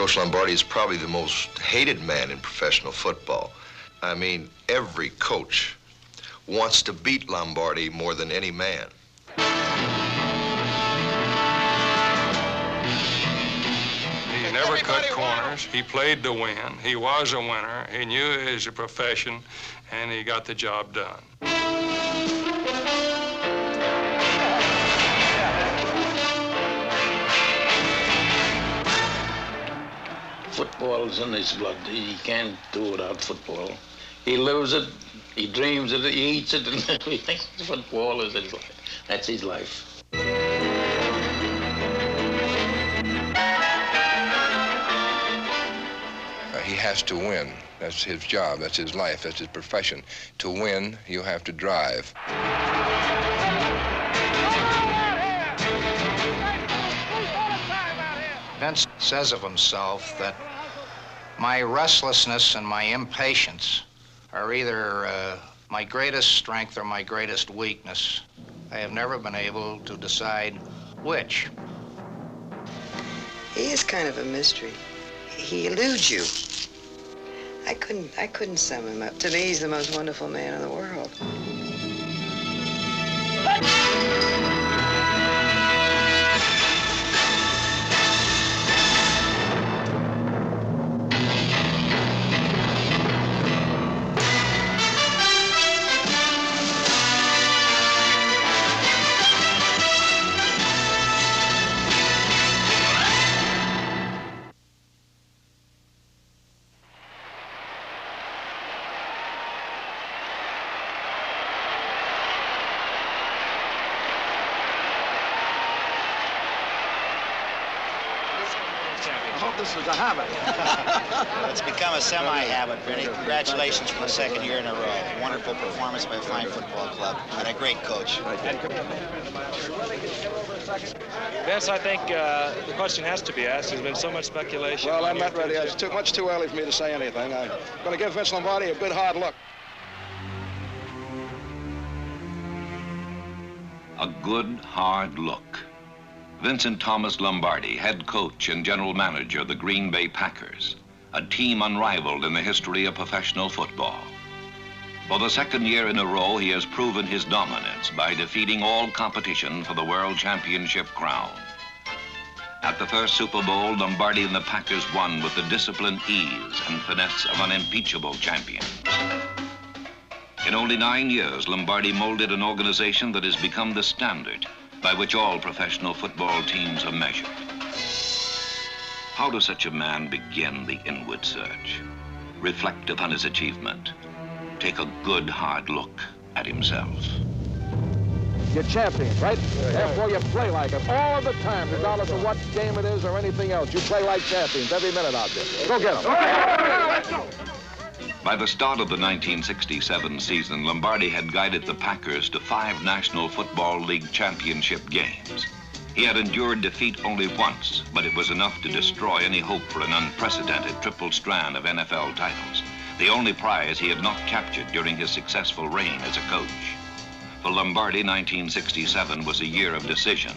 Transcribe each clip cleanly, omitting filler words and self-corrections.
Coach Lombardi is probably the most hated man in professional football. I mean, every coach wants to beat Lombardi more than any man. He never cut corners. He played to win. He was a winner. He knew it was a profession, and he got the job done. Football is in his blood. He can't do without football. He lives it, he dreams it, he eats it, and everything. Football is his life. That's his life. He has to win. That's his job, that's his life, that's his profession. To win, you have to drive. Vince says of himself that my restlessness and my impatience are either my greatest strength or my greatest weakness. I have never been able to decide which. He is kind of a mystery. He eludes you. I couldn't sum him up. To me, he's the most wonderful man in the world. This is a habit. It's become a semi-habit, Vinny. Congratulations for the second year in a row. Wonderful performance by a fine football club and a great coach. Vince, I think the question has to be asked. There's been so much speculation. Well, I'm not ready. It's too early for me to say anything. I'm going to give Vince Lombardi a good hard look. A good hard look. Vincent Thomas Lombardi, head coach and general manager of the Green Bay Packers, a team unrivaled in the history of professional football. For the second year in a row, he has proven his dominance by defeating all competition for the World Championship crown. At the first Super Bowl, Lombardi and the Packers won with the discipline, ease, and finesse of unimpeachable champions. In only 9 years, Lombardi molded an organization that has become the standard by which all professional football teams are measured. How does such a man begin the inward search? Reflect upon his achievement. Take a good hard look at himself. You're champion, right? Therefore, you play like it all of the time, regardless of what game it is or anything else. You play like champions every minute out there. Go get them. By the start of the 1967 season, Lombardi had guided the Packers to 5 National Football League championship games. He had endured defeat only once, but it was enough to destroy any hope for an unprecedented triple strand of NFL titles, the only prize he had not captured during his successful reign as a coach. For Lombardi, 1967 was a year of decision.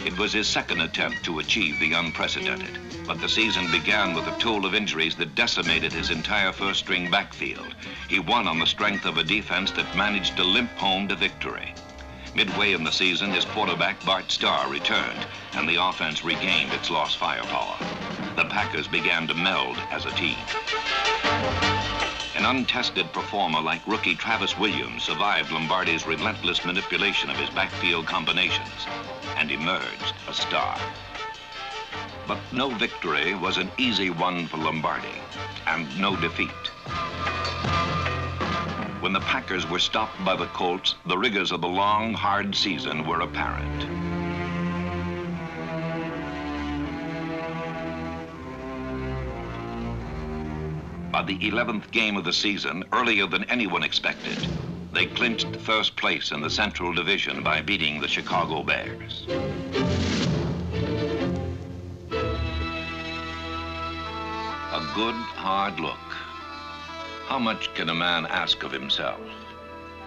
It was his second attempt to achieve the unprecedented, but the season began with a toll of injuries that decimated his entire first-string backfield. He won on the strength of a defense that managed to limp home to victory. Midway in the season, his quarterback, Bart Starr, returned, and the offense regained its lost firepower. The Packers began to meld as a team. An untested performer like rookie Travis Williams survived Lombardi's relentless manipulation of his backfield combinations and emerged a star. But no victory was an easy one for Lombardi, and no defeat. When the Packers were stopped by the Colts, the rigors of the long, hard season were apparent. By the 11th game of the season, earlier than anyone expected, they clinched first place in the Central Division by beating the Chicago Bears. A good, hard look. How much can a man ask of himself?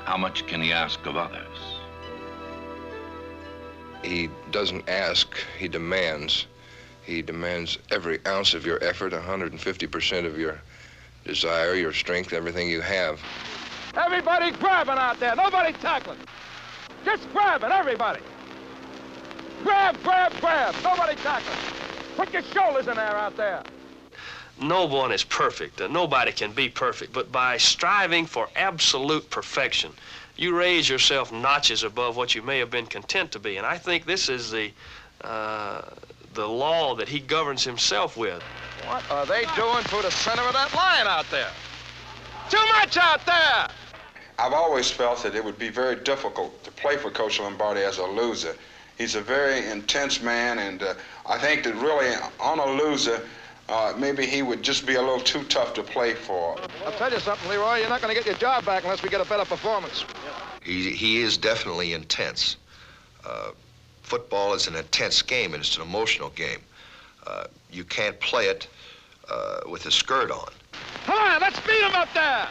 How much can he ask of others? He doesn't ask, he demands. He demands every ounce of your effort, 150% of your desire, your strength, everything you have. Everybody grabbing out there. Nobody tackling. Just grabbing, everybody. Grab, grab, grab. Nobody tackling. Put your shoulders in there out there. No one is perfect. Nobody can be perfect. But by striving for absolute perfection, you raise yourself notches above what you may have been content to be. And I think this is the law that he governs himself with. What are they doing through the center of that line out there? Too much out there! I've always felt that it would be very difficult to play for Coach Lombardi as a loser. He's a very intense man, and I think that really on a loser, maybe he would just be a little too tough to play for. I'll tell you something, Leroy, you're not going to get your job back unless we get a better performance. He is definitely intense. Football is an intense game, and it's an emotional game. You can't play it with a skirt on. Come on, let's beat him up there!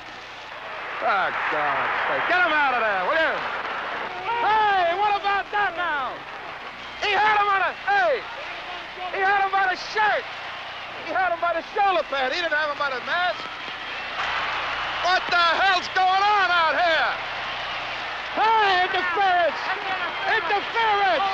Oh, God's sake, get him out of there, will you? Hey, what about that now? He had him on he had him by the shirt. He had him by the shoulder pad. He didn't have him by the mask. What the hell's going on out here? Hey, interference! Interference!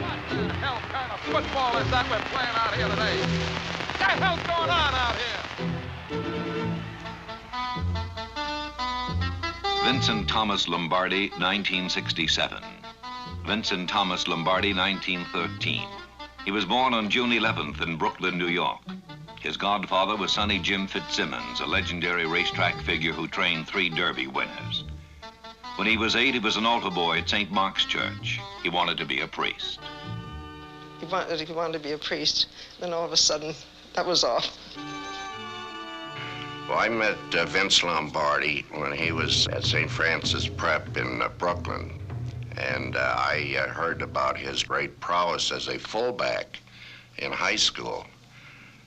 What the hell kind of football is that we're playing out here today? What the hell's going on out here? Vincent Thomas Lombardi, 1967. Vincent Thomas Lombardi, 1913. He was born on June 11th in Brooklyn, New York. His godfather was Sonny Jim Fitzsimmons, a legendary racetrack figure who trained 3 Derby winners. When he was 8, he was an altar boy at St. Mark's Church. He wanted to be a priest. He wanted to be a priest, then all of a sudden, that was off. Well, I met Vince Lombardi when he was at St. Francis Prep in Brooklyn, and I heard about his great prowess as a fullback in high school.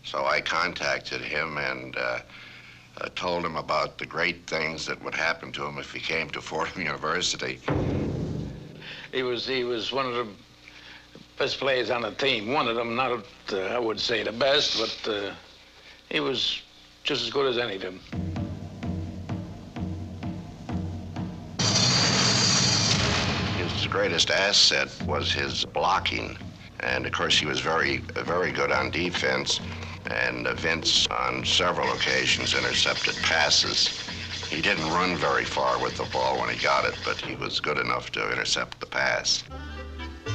So I contacted him and told him about the great things that would happen to him if he came to Fordham University. He was one of the best players on the team. One of them, not I would say the best, but he was just as good as any of them. His greatest asset was his blocking. And of course, he was very good on defense. And Vince, on several occasions, intercepted passes. He didn't run very far with the ball when he got it, but he was good enough to intercept the pass.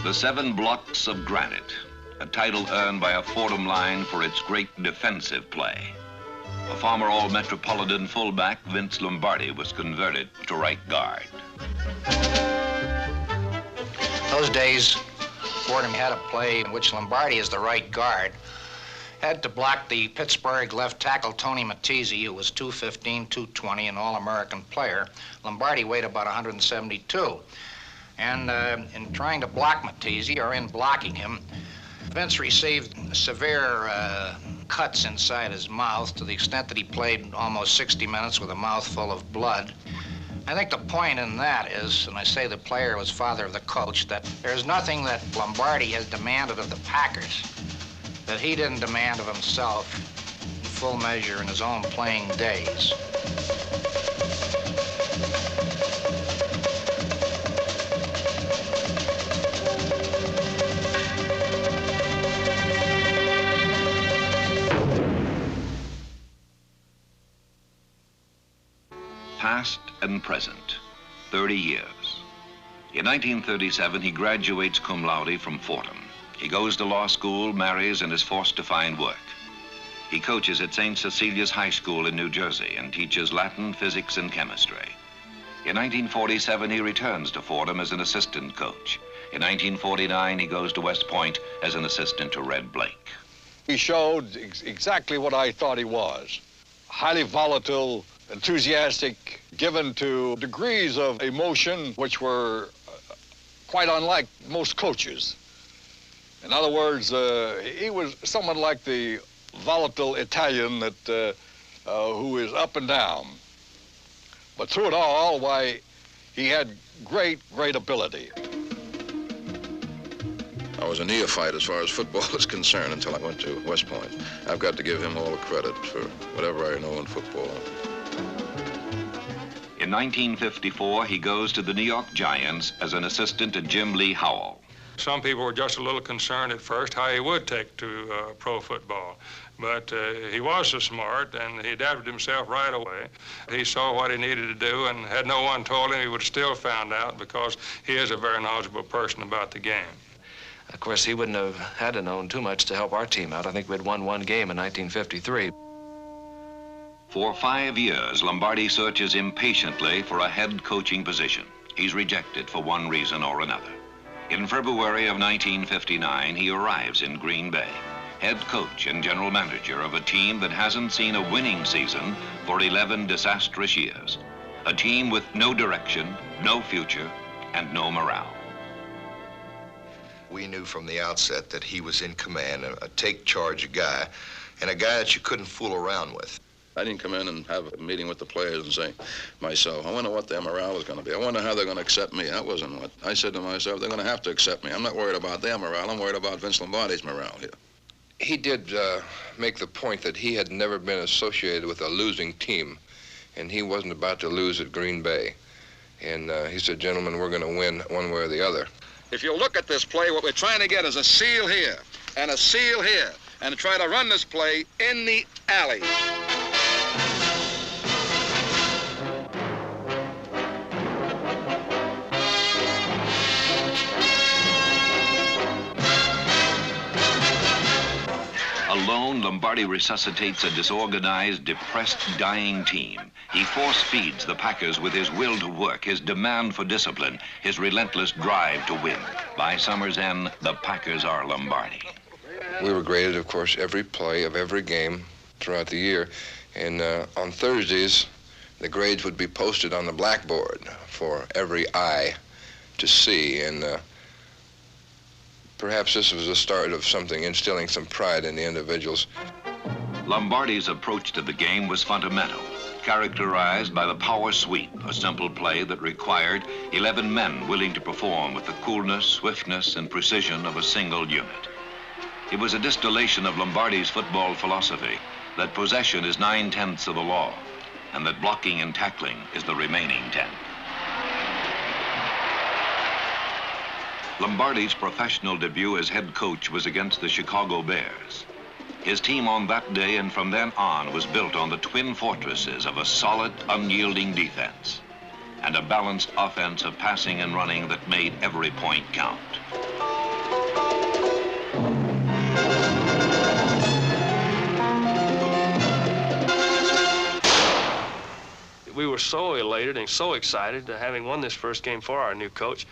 The 7 Blocks of Granite, a title earned by a Fordham line for its great defensive play. A former All-Metropolitan fullback, Vince Lombardi, was converted to right guard. Those days, Fordham had a play in which Lombardi, as the right guard, had to block the Pittsburgh left tackle Tony Matese, who was 215, 220, an All-American player. Lombardi weighed about 172. And in trying to block Matese, or in blocking him, Vince received severe cuts inside his mouth to the extent that he played almost 60 minutes with a mouth full of blood. I think the point in that is, and I say the player was father of the coach, that there's nothing that Lombardi has demanded of the Packers that he didn't demand of himself in full measure in his own playing days. Past and present, 30 years. In 1937, he graduates cum laude from Fordham. He goes to law school, marries, and is forced to find work. He coaches at St. Cecilia's High School in New Jersey and teaches Latin, physics, and chemistry. In 1947, he returns to Fordham as an assistant coach. In 1949, he goes to West Point as an assistant to Red Blake. He showed exactly what I thought he was. Highly volatile, enthusiastic, given to degrees of emotion which were quite unlike most coaches. In other words, he was someone like the volatile Italian that who is up and down. But through it all, why, He had great ability. I was a neophyte as far as football is concerned until I went to West Point. I've got to give him all the credit for whatever I know in football. In 1954, he goes to the New York Giants as an assistant to Jim Lee Howell. Some people were just a little concerned at first how he would take to pro football. But he was so smart, and he adapted himself right away. He saw what he needed to do, and had no one told him, he would have still found out, because he is a very knowledgeable person about the game. Of course, he wouldn't have had to know too much to help our team out. I think we'd won one game in 1953. For 5 years, Lombardi searches impatiently for a head coaching position. He's rejected for one reason or another. In February of 1959, he arrives in Green Bay, head coach and general manager of a team that hasn't seen a winning season for 11 disastrous years. A team with no direction, no future, and no morale. We knew from the outset that he was in command, a take-charge guy, and a guy that you couldn't fool around with. I didn't come in and have a meeting with the players and say myself, I wonder what their morale is going to be. I wonder how they're going to accept me. That wasn't what I said to myself. They're going to have to accept me. I'm not worried about their morale. I'm worried about Vince Lombardi's morale here. He did make the point that he had never been associated with a losing team, and he wasn't about to lose at Green Bay. And he said, gentlemen, we're going to win one way or the other. If you look at this play, what we're trying to get is a seal here and a seal here, and try to run this play in the alley. Alone, Lombardi resuscitates a disorganized, depressed, dying team. He force-feeds the Packers with his will to work, his demand for discipline, his relentless drive to win. By summer's end, the Packers are Lombardi. We were graded, of course, every play of every game throughout the year. And on Thursdays, the grades would be posted on the blackboard for every eye to see. And perhaps this was the start of something, instilling some pride in the individuals. Lombardi's approach to the game was fundamental, characterized by the power sweep, a simple play that required 11 men willing to perform with the coolness, swiftness, and precision of a single unit. It was a distillation of Lombardi's football philosophy that possession is 9/10 of the law, and that blocking and tackling is the remaining 10. Lombardi's professional debut as head coach was against the Chicago Bears. His team on that day and from then on was built on the twin fortresses of a solid, unyielding defense and a balanced offense of passing and running that made every point count. We were so elated and so excited to having won this first game for our new coach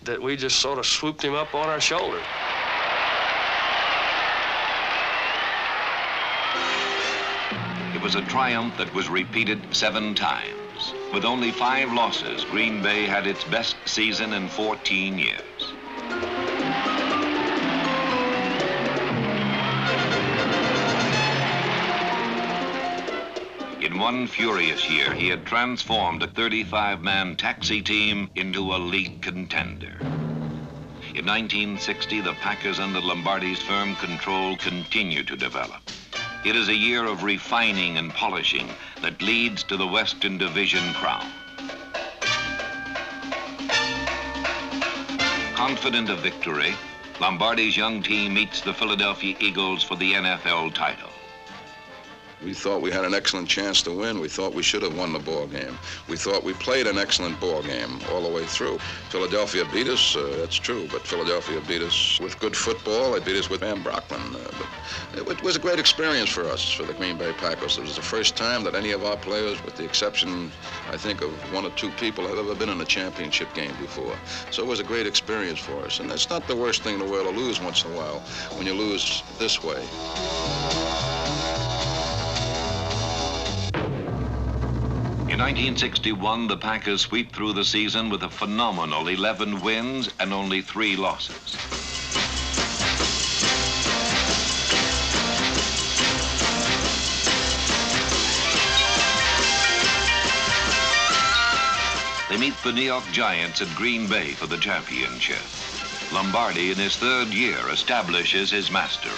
that we just sort of swooped him up on our shoulder. It was a triumph that was repeated 7 times. With only 5 losses, Green Bay had its best season in 14 years. In one furious year, he had transformed a 35-man taxi team into a league contender. In 1960, the Packers under Lombardi's firm control continued to develop. It is a year of refining and polishing that leads to the Western Division crown. Confident of victory, Lombardi's young team meets the Philadelphia Eagles for the NFL title. We thought we had an excellent chance to win. We thought we should have won the ball game. We thought we played an excellent ball game all the way through. Philadelphia beat us, that's true, but Philadelphia beat us with good football. They beat us with Van Brockman. But it was a great experience for us, for the Green Bay Packers. It was the first time that any of our players, with the exception, I think, of 1 or 2 people, have ever been in a championship game before. So it was a great experience for us. And it's not the worst thing in the world to lose once in a while when you lose this way. In 1961, the Packers sweep through the season with a phenomenal 11 wins and only 3 losses. They to meet the New York Giants at Green Bay for the championship. Lombardi, in his third year, establishes his mastery.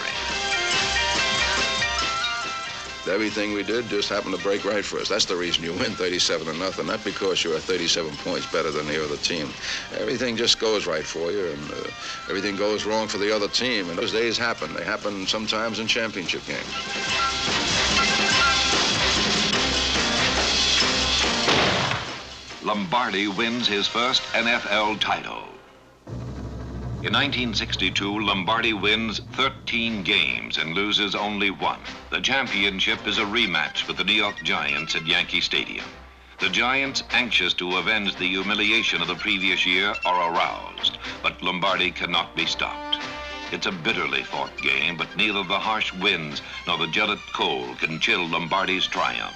Everything we did just happened to break right for us. That's the reason you win 37-0, not because you are 37 points better than the other team. Everything just goes right for you, and everything goes wrong for the other team. And those days happen. They happen sometimes in championship games. Lombardi wins his first NFL title. In 1962, Lombardi wins 13 games and loses only one. The championship is a rematch with the New York Giants at Yankee Stadium. The Giants, anxious to avenge the humiliation of the previous year, are aroused, but Lombardi cannot be stopped. It's a bitterly fought game, but neither the harsh winds nor the gelid cold can chill Lombardi's triumph.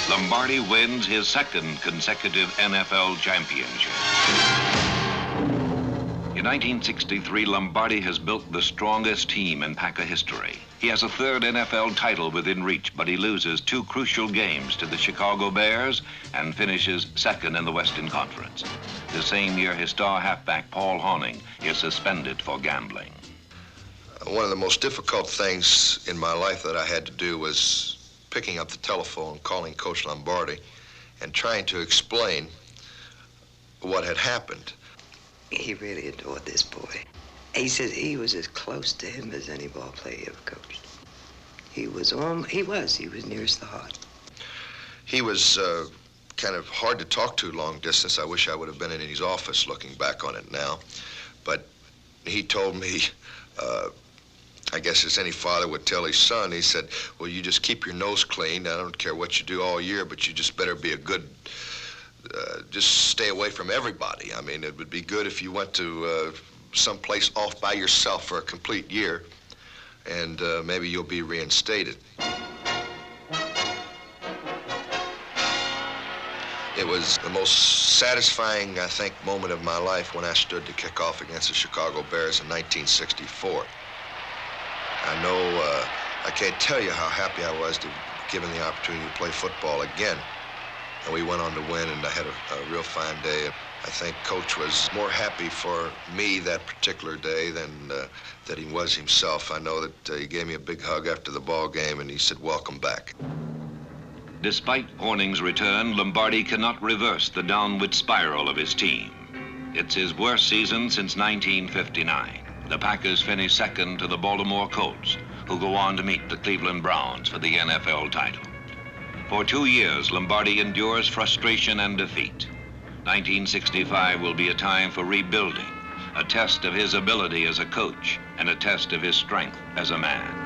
Lombardi wins his second consecutive NFL championship. In 1963, Lombardi has built the strongest team in Packer history. He has a third NFL title within reach, but he loses two crucial games to the Chicago Bears and finishes second in the Western Conference. The same year, his star halfback, Paul Hornung, is suspended for gambling. One of the most difficult things in my life that I had to do was picking up the telephone, calling Coach Lombardi, and trying to explain what had happened. He really adored this boy. He said he was as close to him as any ball player he ever coached. He was nearest the heart. He was kind of hard to talk to long distance. I wish I would have been in his office looking back on it now. But he told me, I guess as any father would tell his son, he said, well, you just keep your nose clean. I don't care what you do all year, but you just better be a good, just stay away from everybody. I mean, it would be good if you went to someplace off by yourself for a complete year, and maybe you'll be reinstated. It was the most satisfying, I think, moment of my life when I stood to kick off against the Chicago Bears in 1964. I know, I can't tell you how happy I was to be given the opportunity to play football again. And we went on to win, and I had a real fine day. I think Coach was more happy for me that particular day than that he was himself. I know that he gave me a big hug after the ball game, and he said, welcome back. Despite Hornung's return, Lombardi cannot reverse the downward spiral of his team. It's his worst season since 1959. The Packers finish second to the Baltimore Colts, who go on to meet the Cleveland Browns for the NFL title. For 2 years, Lombardi endures frustration and defeat. 1965 will be a time for rebuilding, a test of his ability as a coach and a test of his strength as a man.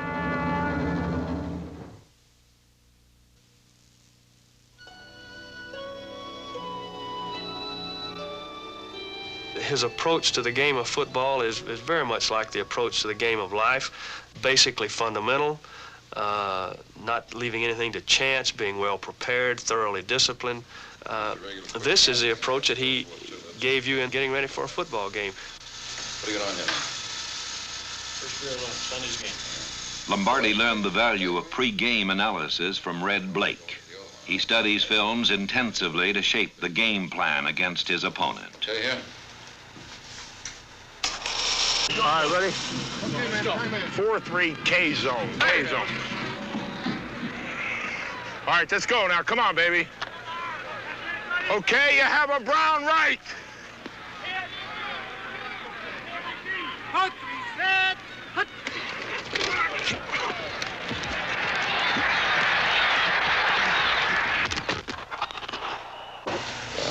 His approach to the game of football is very much like the approach to the game of life, basically fundamental, not leaving anything to chance, being well prepared, thoroughly disciplined. This is the approach that he gave you in getting ready for a football game. What are you going on here? First period of Sunday's game. Lombardi learned the value of pre-game analysis from Red Blake. He studies films intensively to shape the game plan against his opponent. Okay, here. All right, ready? Okay, let's go. 4-3 K zone. K zone. All right, let's go now. Come on, baby. Okay, you have a brown right.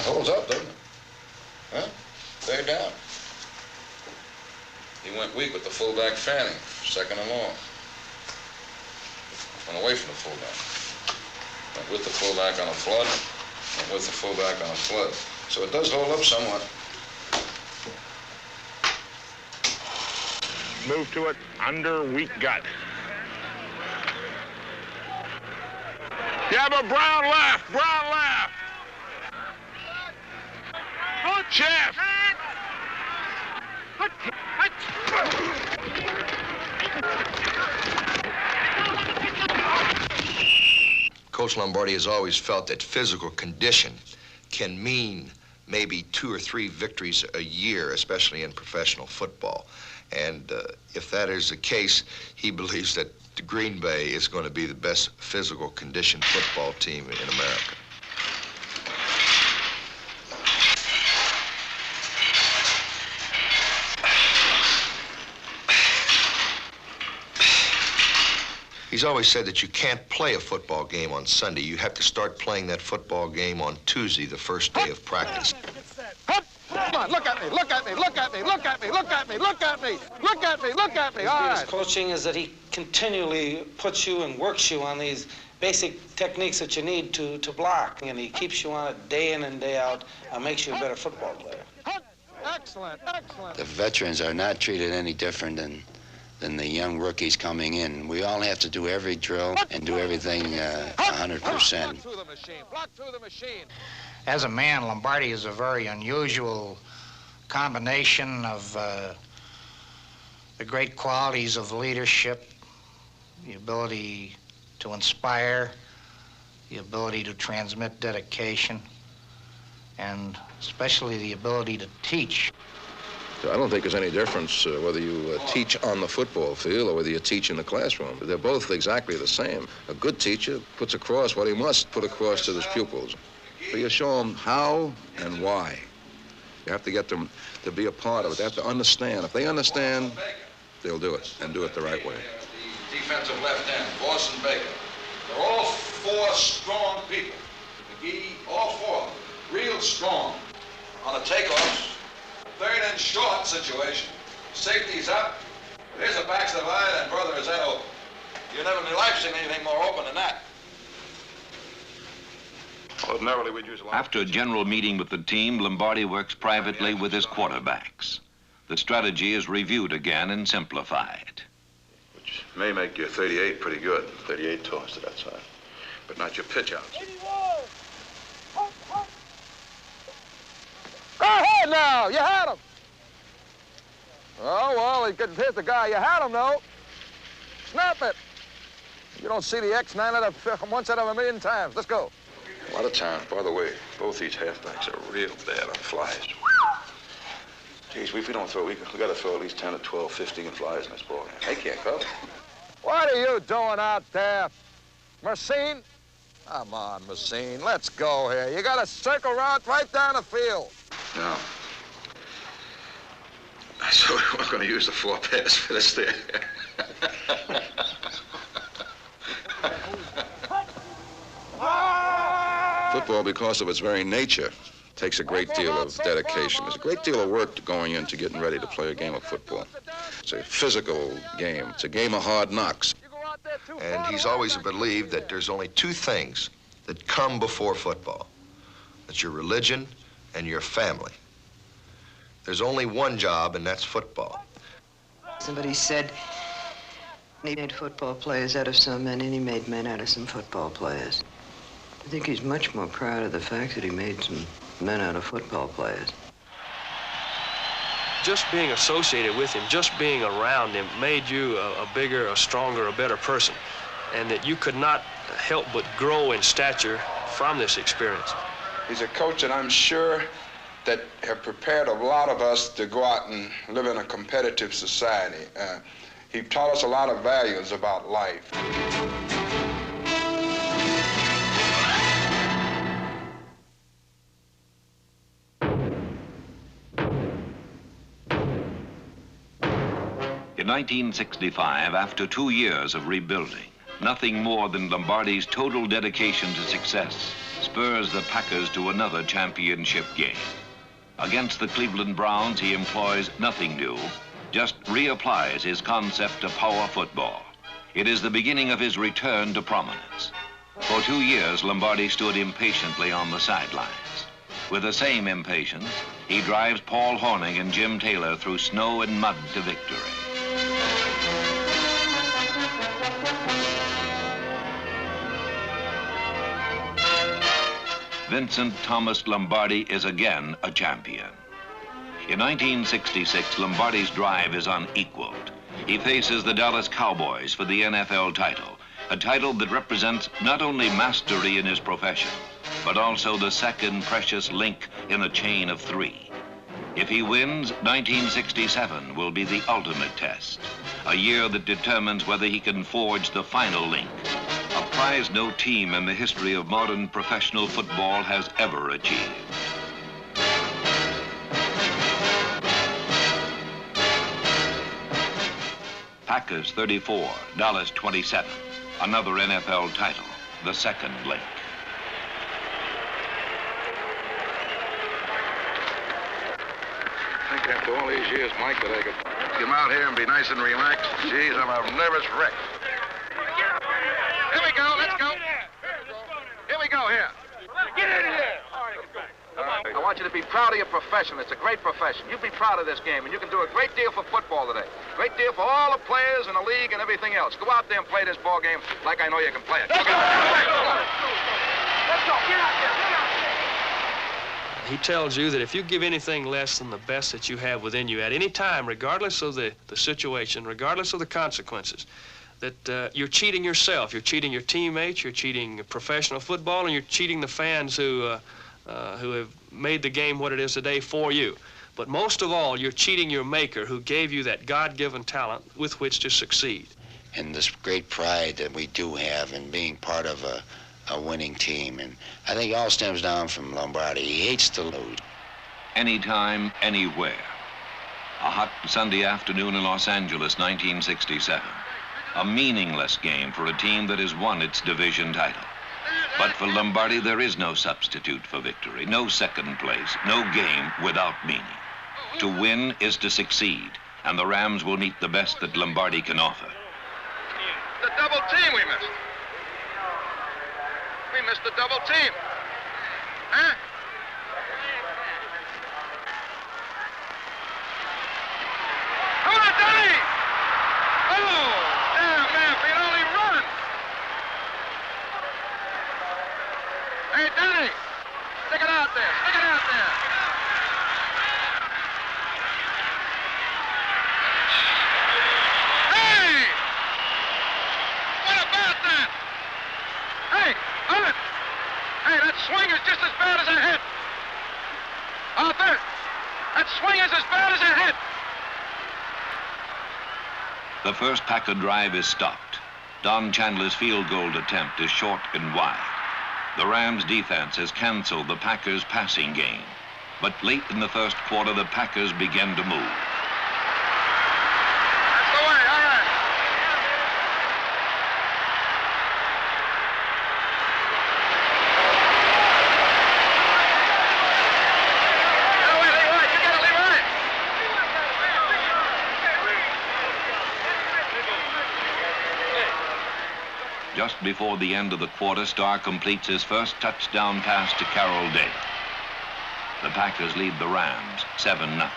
Holds up, doesn't it? Huh? They're down. He went weak with the fullback fanning, second and long. Went away from the fullback. with the fullback on a flood, and with the fullback on a flood. So it does hold up somewhat. Move to it under weak gut. Yeah, but Brown left. Brown left. Jeff. Coach Lombardi has always felt that physical condition can mean maybe 2 or 3 victories a year, especially in professional football. And if that is the case, he believes that the Green Bay is going to be the best physical condition football team in America. He's always said that you can't play a football game on Sunday. You have to start playing that football game on Tuesday, the first day of practice. Come on, look at me, look at me, look at me, look at me, look at me, look at me, look at me, look at me. All right. His coaching is that he continually puts you and works you on these basic techniques that you need to block, and he keeps you on it day in and day out and makes you a better football player. Excellent, excellent. The veterans are not treated any different than the young rookies coming in. We all have to do every drill and do everything 100%. Block through the machine, block through the machine. As a man, Lombardi is a very unusual combination of the great qualities of leadership, the ability to inspire, the ability to transmit dedication, and especially the ability to teach. I don't think there's any difference whether you teach on the football field or whether you teach in the classroom. They're both exactly the same. A good teacher puts across what he must put across to his pupils. So you show them how and why. You have to get them to be a part of it. They have to understand. If they understand, they'll do it, and do it the right way. Defensive left end, Boston Baker. They're all 4 strong people. McGee, all 4 of them, real strong. On the takeoffs, third and short situation. Safety's up. There's a back divide, and brother, is that open? You never in your life seen anything more open than that. Ordinarily, we'd use a lot. After a general meeting with the team, Lombardi works privately with his quarterbacks. The strategy is reviewed again and simplified. Which may make your 38 pretty good. 38 toss to that side. But not your pitch outs. Go ahead now, you had him. Oh, well, he couldn't hit the guy. You had him, though. Snap it. You don't see the X once out of a million times. Let's go. A lot of times, by the way, both these halfbacks are real bad on flies. Geez, if we don't throw, we got to throw at least 10 or 12, 15 flies in this ball game. They can't cover. What are you doing out there? Mercine? Come on, Mercine, let's go here. You got to circle route right down the field. No. So we're going to use the 4 pass for this there. Football, because of its very nature, takes a great deal of dedication. There's a great deal of work going into getting ready to play a game of football. It's a physical game. It's a game of hard knocks. And he's always believed that there's only 2 things that come before football. That's your religion and your family. There's only one job, and that's football. Somebody said he made football players out of some men, and he made men out of some football players. I think he's much more proud of the fact that he made some men out of football players. Just being associated with him, just being around him, made you a bigger, a stronger, a better person, and that you could not help but grow in stature from this experience. He's a coach that I'm sure that have prepared a lot of us to go out and live in a competitive society. He taught us a lot of values about life. In 1965, after 2 years of rebuilding, nothing more than Lombardi's total dedication to success spurs the Packers to another championship game. Against the Cleveland Browns, he employs nothing new, just reapplies his concept of power football. It is the beginning of his return to prominence. For 2 years, Lombardi stood impatiently on the sidelines. With the same impatience, he drives Paul Hornung and Jim Taylor through snow and mud to victory. Vincent Thomas Lombardi is again a champion. In 1966, Lombardi's drive is unequaled. He faces the Dallas Cowboys for the NFL title, a title that represents not only mastery in his profession, but also the second precious link in a chain of 3. If he wins, 1967 will be the ultimate test, a year that determines whether he can forge the final link, a prize no team in the history of modern professional football has ever achieved. Packers 34, Dallas 27. Another NFL title, the second link. I think after all these years, Mike, that I could come out here and be nice and relaxed. Geez, I'm a nervous wreck. Here we go, let's go. Here we go, here. Get in here. I want you to be proud of your profession. It's a great profession. You be proud of this game, and you can do a great deal for football today. Great deal for all the players in the league and everything else. Go out there and play this ball game like I know you can play it. Let's go. Get out there. He tells you that if you give anything less than the best that you have within you at any time, regardless of the situation, regardless of the consequences, that you're cheating yourself. You're cheating your teammates, you're cheating professional football, and you're cheating the fans who have made the game what it is today for you. But most of all, you're cheating your maker who gave you that God-given talent with which to succeed. And this great pride that we do have in being part of a winning team. And I think it all stems down from Lombardi. He hates to lose. Anytime, anywhere. A hot Sunday afternoon in Los Angeles, 1967. A meaningless game for a team that has won its division title. But for Lombardi, there is no substitute for victory, no second place, no game without meaning. To win is to succeed, and the Rams will meet the best that Lombardi can offer. The double team we missed. We missed the double team. Huh? Come on, Danny! Oh, damn, man, if he'd only run. Hey, Danny, stick it out there, stick it out there. Hey! What about that? Hey, Owen! Hey, that swing is just as bad as a hit. Arthur, that swing is as bad as a hit. The first Packer drive is stopped. Don Chandler's field goal attempt is short and wide. The Rams' defense has canceled the Packers' passing game. But late in the first quarter, the Packers begin to move. That's the way, all right. Get away, Leroy. You get it, Leroy. Just before the end of the quarter, Starr completes his first touchdown pass to Carroll Day. The Packers lead the Rams 7-0.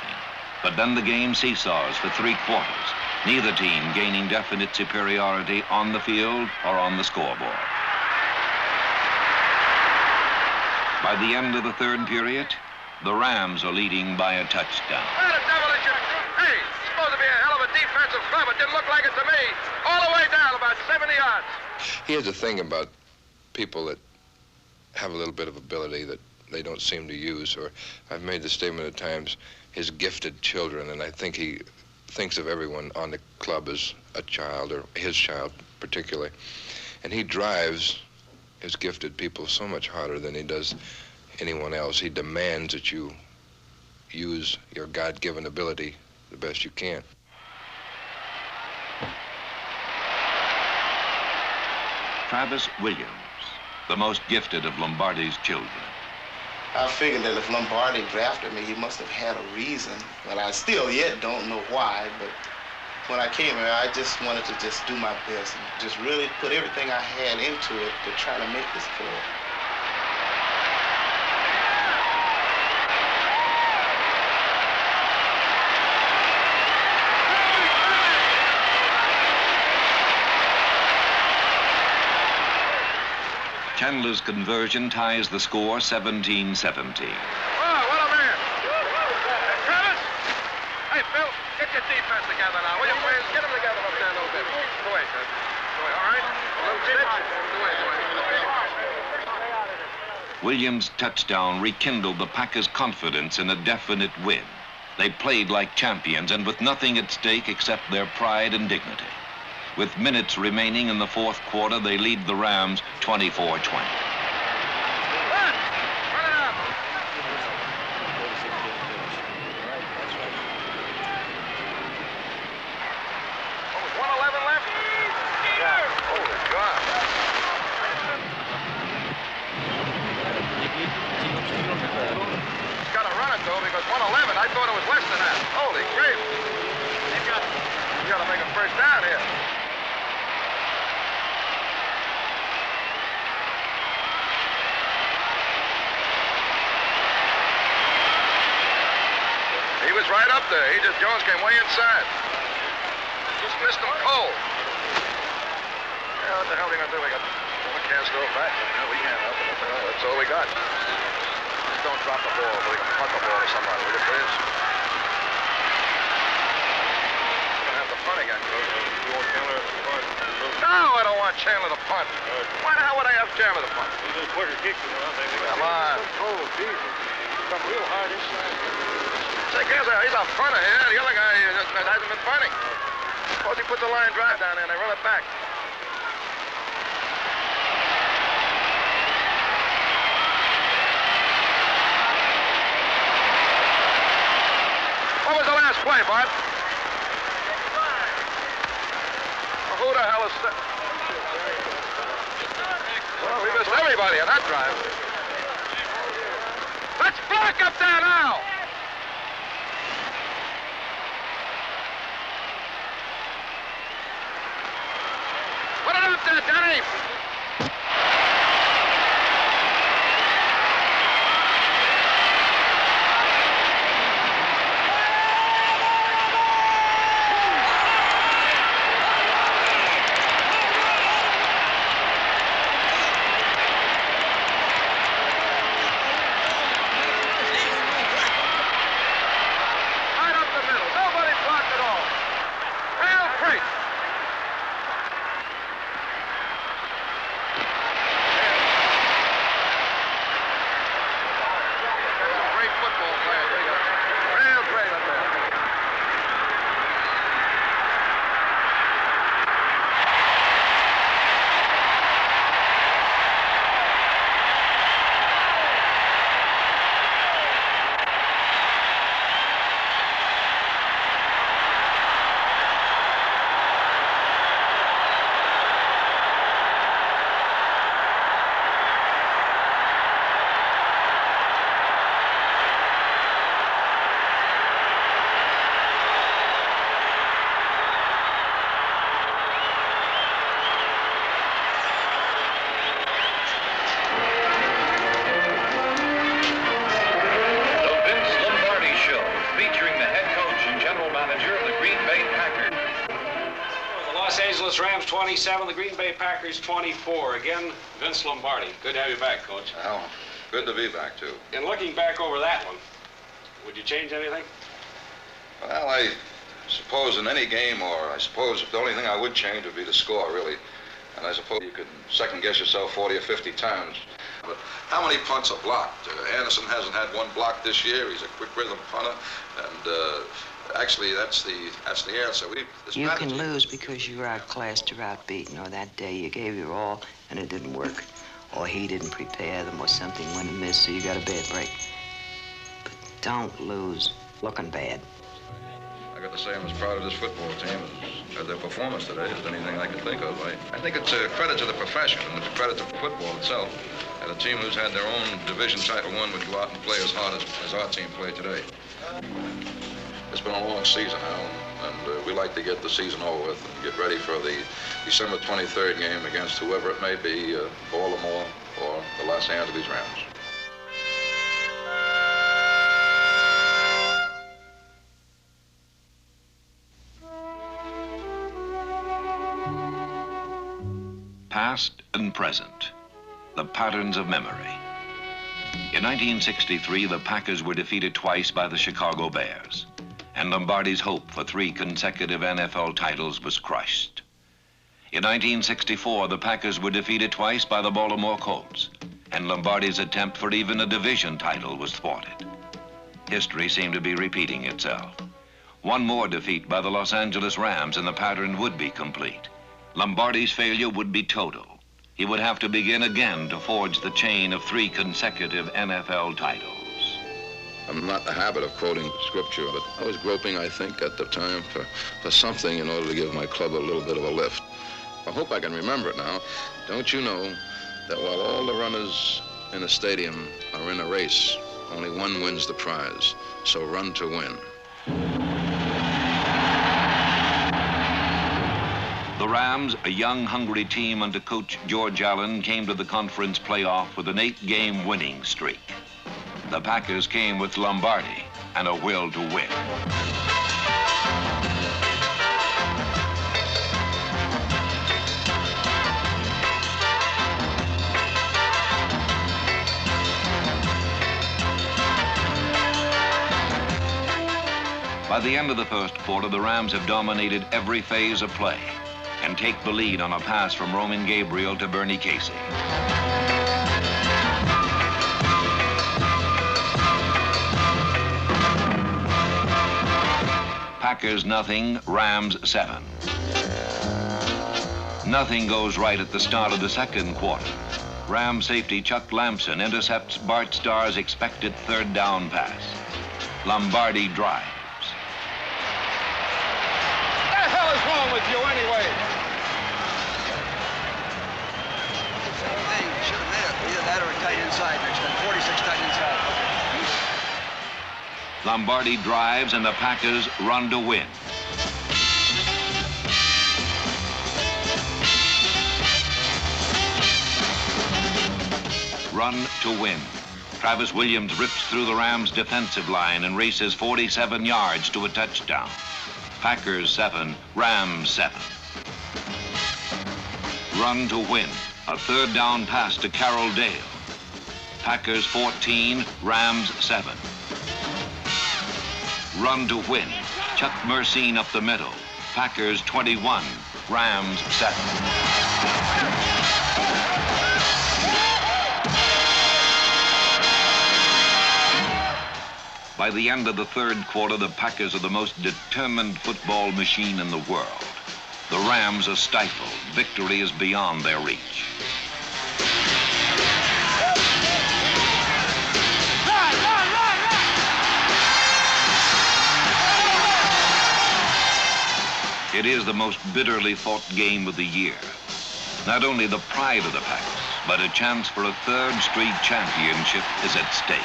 But then the game seesaws for 3 quarters, neither team gaining definite superiority on the field or on the scoreboard. By the end of the third period, the Rams are leading by a touchdown. Where the devil is your... Hey, it's supposed to be a hell of a defensive club. It didn't look like it to me. All the way down, about 70 yards. Here's the thing about people that have a little bit of ability that they don't seem to use, or I've made the statement at times, his gifted children, and I think he thinks of everyone on the club as a child, or his child particularly. And he drives his gifted people so much harder than he does anyone else. He demands that you use your God-given ability the best you can. Travis Williams, the most gifted of Lombardi's children. I figured that if Lombardi drafted me, he must have had a reason, but I still yet don't know why, but when I came here, I just wanted to just do my best and just really put everything I had into it to try to make this club. Chandler's conversion ties the score 17-17. Oh, what a man. Travis! Hey, Phil, get your defense together now, will you, please? Get them together up there a little bit. Go away, Ted. Go away, all right? A little stitch. Go away, go away. Williams' touchdown rekindled the Packers' confidence in a definite win. They played like champions and with nothing at stake except their pride and dignity. With minutes remaining in the fourth quarter, they lead the Rams 24-20. Because 111, I thought it was less than that. Holy grief. You got to make a first down here. He was right up there. Jones came way inside. Just missed him cold. Yeah, what the hell are you going to do? We can't throw it back. Yeah, we can't help it. That's all we got. Don't drop the ball, but we can punt the ball to somebody, will you please? We're going to have to punt again, Coach. You want Chandler to punt? No, I don't want Chandler to punt. Why the hell would I have Chandler to punt? He's a quicker kick than I think. Come on. Oh, Jesus. Come real hard inside. Say, he's a punter here. The other guy hasn't been punting. Suppose he puts a line drive down there and they run it back. What was the last play, Bart? Well, who the hell is that? Well, we missed everybody on that drive. Let's block up there now! Put it up there, Denny! Rams 27, the Green Bay Packers 24. Again, Vince Lombardi. Good to have you back, Coach. Well, good to be back, too. In looking back over that one, would you change anything? Well, I suppose in any game, or I suppose the only thing I would change would be the score, really. And I suppose you could second-guess yourself 40 or 50 times. But how many punts are blocked? Anderson hasn't had one block this year. He's a quick rhythm punter. And actually, that's the answer. You can lose because you were outclassed or outbeaten, or that day you gave your all and it didn't work, or he didn't prepare them, or something went amiss, so you got a bad break. But don't lose looking bad. I got to say I'm as proud of this football team as their performance today as anything I could think of. I think it's a credit to the profession and it's a credit to football itself that a team who's had their own division title won would go out and play as hard as our team played today. It's been a long season, Al, and we like to get the season over with and get ready for the December 23rd game against whoever it may be, Baltimore or the Los Angeles Rams. Past and present, the patterns of memory. In 1963, the Packers were defeated twice by the Chicago Bears, and Lombardi's hope for 3 consecutive NFL titles was crushed. In 1964, the Packers were defeated twice by the Baltimore Colts, and Lombardi's attempt for even a division title was thwarted. History seemed to be repeating itself. One more defeat by the Los Angeles Rams and the pattern would be complete. Lombardi's failure would be total. He would have to begin again to forge the chain of 3 consecutive NFL titles. I'm not in the habit of quoting scripture, but I was groping, I think, at the time for something in order to give my club a little bit of a lift. I hope I can remember it now. Don't you know that while all the runners in a stadium are in a race, only one wins the prize, so run to win. The Rams, a young, hungry team under coach George Allen, came to the conference playoff with an 8-game winning streak. The Packers came with Lombardi and a will to win. By the end of the first quarter, the Rams have dominated every phase of play and take the lead on a pass from Roman Gabriel to Bernie Casey. Packers nothing, Rams 7. Nothing goes right at the start of the second quarter. Ram safety Chuck Lamson intercepts Bart Starr's expected 3rd down pass. Lombardi drives. What the hell is wrong with you anyway? Hey, you should have made it. Either that or a tight inside next time. 46 tight inside. Lombardi drives and the Packers run to win. Run to win. Travis Williams rips through the Rams' defensive line and races 47 yards to a touchdown. Packers 7, Rams 7. Run to win. A 3rd down pass to Carroll Dale. Packers 14, Rams 7. Run to win. Chuck Mercine up the middle. Packers 21, Rams 7. By the end of the 3rd quarter, the Packers are the most determined football machine in the world. The Rams are stifled. Victory is beyond their reach. It is the most bitterly fought game of the year. Not only the pride of the Packers, but a chance for a 3rd straight championship is at stake.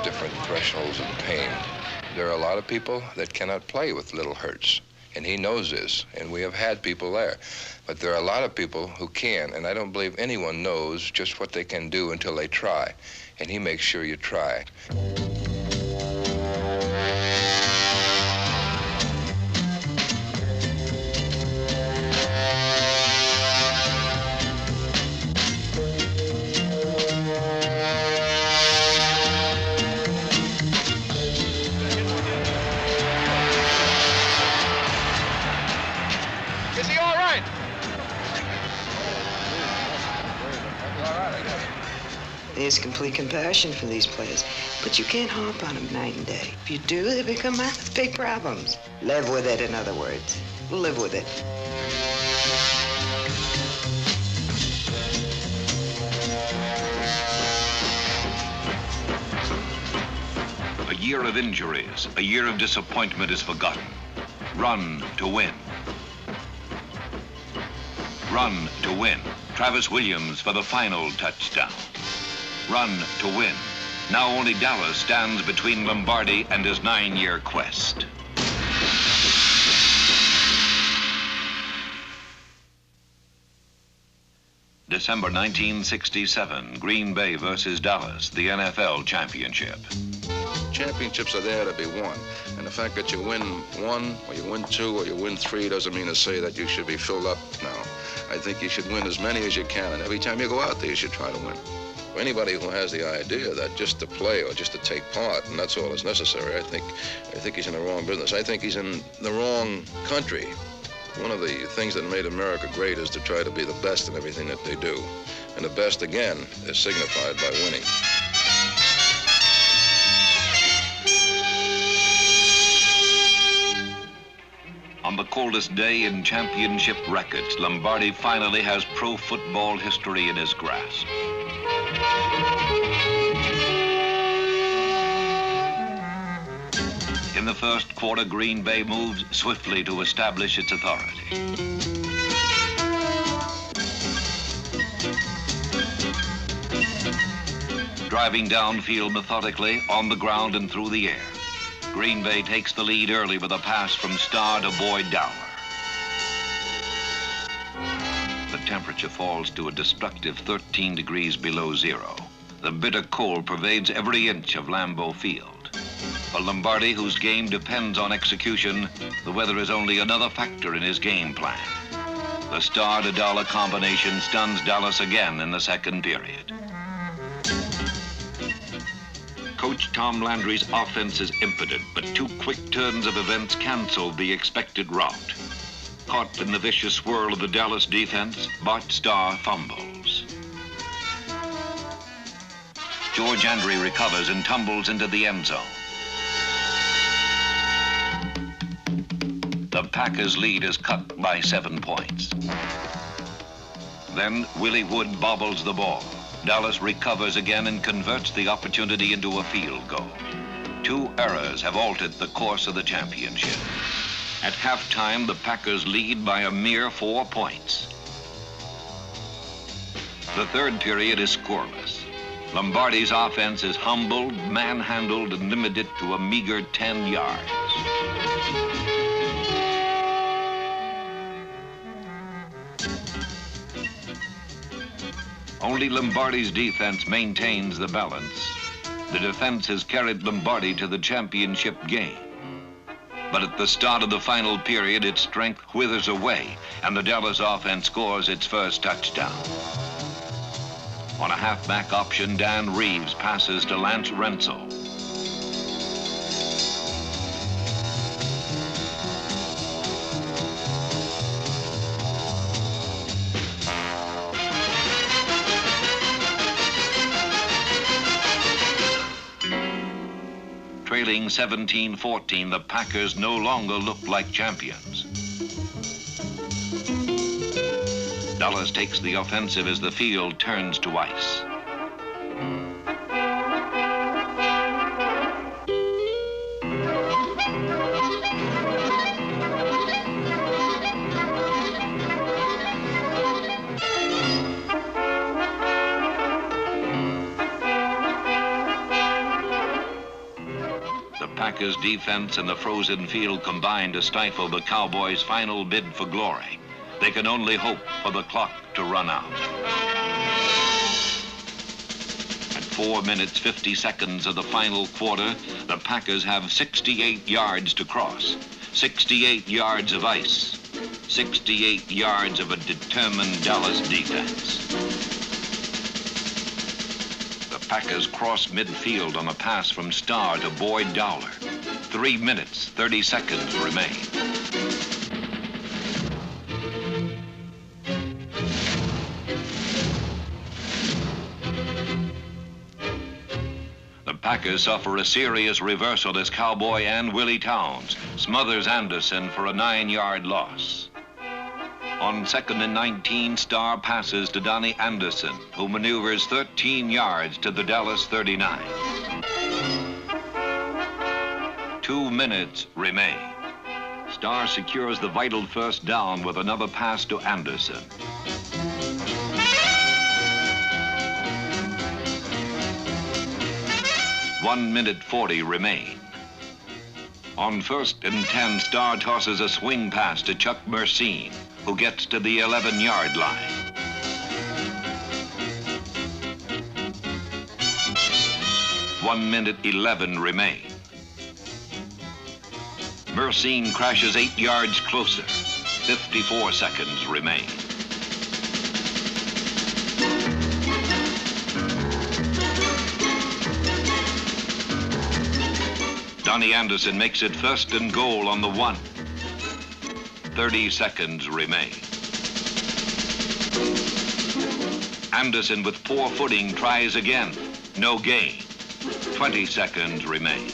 Different thresholds of pain. There are a lot of people that cannot play with little hurts, and he knows this, and we have had people there. But there are a lot of people who can, and I don't believe anyone knows just what they can do until they try, and he makes sure you try. There's complete compassion for these players, but you can't harp on them night and day. If you do, they become big problems. Live with it, in other words. Live with it. year of injuries, a year of disappointment is forgotten. Run to win. Run to win. Travis Williams for the final touchdown. Run to win. Now only Dallas stands between Lombardi and his 9-year quest. December 1967, Green Bay versus Dallas, the NFL championship. Championships are there to be won. And the fact that you win one, or you win two, or you win three doesn't mean to say that you should be filled up now. I think you should win as many as you can, and every time you go out there, you should try to win. For anybody who has the idea that just to play or just to take part, and that's all that's necessary, I think he's in the wrong business. I think he's in the wrong country. One of the things that made America great is to try to be the best in everything that they do. And the best, again, is signified by winning. On the coldest day in championship records, Lombardi finally has pro football history in his grasp. In the first quarter, Green Bay moves swiftly to establish its authority. Driving downfield methodically, on the ground and through the air, Green Bay takes the lead early with a pass from star to Boyd Dowler. The temperature falls to a destructive 13 degrees below zero. The bitter cold pervades every inch of Lambeau Field. For Lombardi, whose game depends on execution, the weather is only another factor in his game plan. The star to Dowler combination stuns Dallas again in the second period. Coach Tom Landry's offense is impotent, but two quick turns of events canceled the expected route. Caught in the vicious swirl of the Dallas defense, Bart Starr fumbles. George Andre recovers and tumbles into the end zone. The Packers' lead is cut by 7 points. Then Willie Wood bobbles the ball. Dallas recovers again and converts the opportunity into a field goal. 2 errors have altered the course of the championship. At halftime, the Packers lead by a mere 4 points. The third period is scoreless. Lombardi's offense is humbled, manhandled, and limited to a meager 10 yards. Only Lombardi's defense maintains the balance. The defense has carried Lombardi to the championship game. But at the start of the final period, its strength withers away, and the Dallas offense scores its first touchdown. On a halfback option, Dan Reeves passes to Lance Rensel. Trailing 17-14, the Packers no longer look like champions. Dallas takes the offensive as the field turns to ice. Packers defense and the frozen field combine to stifle the Cowboys' final bid for glory. They can only hope for the clock to run out. At 4 minutes, 50 seconds of the final quarter, the Packers have 68 yards to cross, 68 yards of ice, 68 yards of a determined Dallas defense. Packers cross midfield on a pass from Starr to Boyd Dowler. 3 minutes, 30 seconds remain. The Packers suffer a serious reversal as Cowboy and Willie Towns smothers Anderson for a 9-yard loss. On 2nd and 19, Starr passes to Donnie Anderson, who maneuvers 13 yards to the Dallas 39. 2 minutes remain. Starr secures the vital first down with another pass to Anderson. One minute 40 remain. On 1st and 10, Starr tosses a swing pass to Chuck Mercine, who gets to the 11-yard line. One minute 11 remain. Mercine crashes 8 yards closer. 54 seconds remain. Donnie Anderson makes it 1st and goal on the 1. 30 seconds remain. Anderson with poor footing tries again. No gain. 20 seconds remain.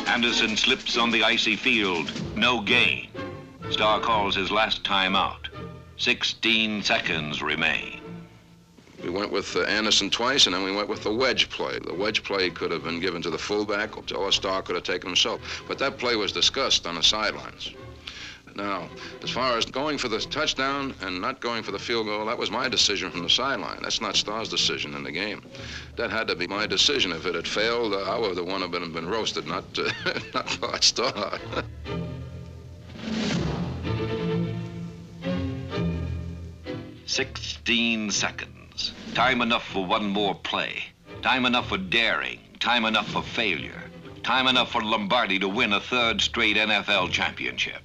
Anderson slips on the icy field. No gain. Starr calls his last time out. 16 seconds remain. We went with Anderson twice, and then we went with the wedge play. The wedge play could have been given to the fullback, or Starr could have taken himself. But that play was discussed on the sidelines. Now, as far as going for the touchdown and not going for the field goal, that was my decision from the sideline. That's not Starr's decision in the game. That had to be my decision. If it had failed, I would have the one who had been roasted, not Bart Starr. "16 seconds. Time enough for one more play. Time enough for daring. Time enough for failure. Time enough for Lombardi to win a 3rd straight NFL championship.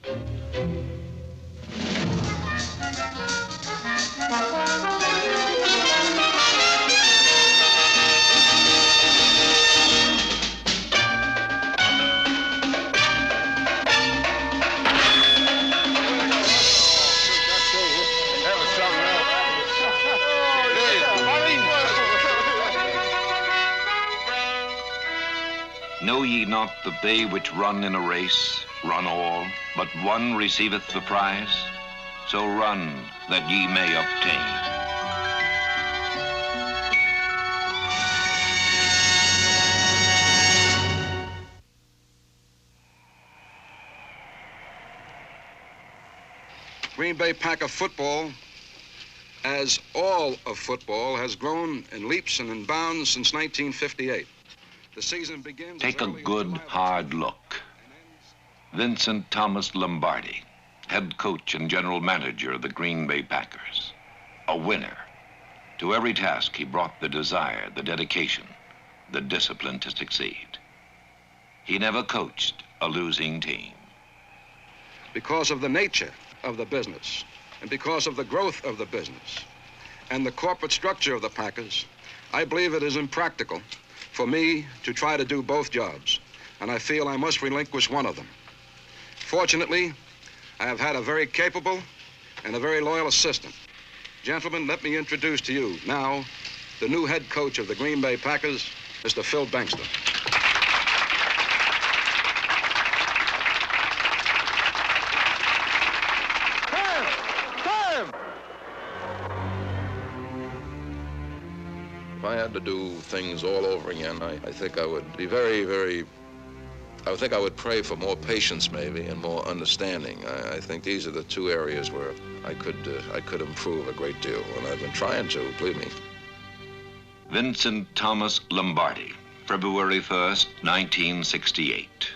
Know ye not that they which run in a race run all, but one receiveth the prize? So run that ye may obtain. Green Bay Packer football, as all of football, has grown in leaps and in bounds since 1958. The season begins. Take a good, hard look. Vincent Thomas Lombardi, head coach and general manager of the Green Bay Packers. A winner. To every task he brought the desire, the dedication, the discipline to succeed. He never coached a losing team. Because of the nature of the business, and because of the growth of the business, and the corporate structure of the Packers, I believe it is impractical for me to try to do both jobs, and I feel I must relinquish one of them. Fortunately, I have had a very capable and a very loyal assistant. Gentlemen, let me introduce to you now the new head coach of the Green Bay Packers, Mr. Phil Bangster. If I had to do things all over again, I think I would be I think I would pray for more patience maybe and more understanding. I think these are the two areas where I could improve a great deal, and I've been trying to, believe me. Vincent Thomas Lombardi, February 1st, 1968.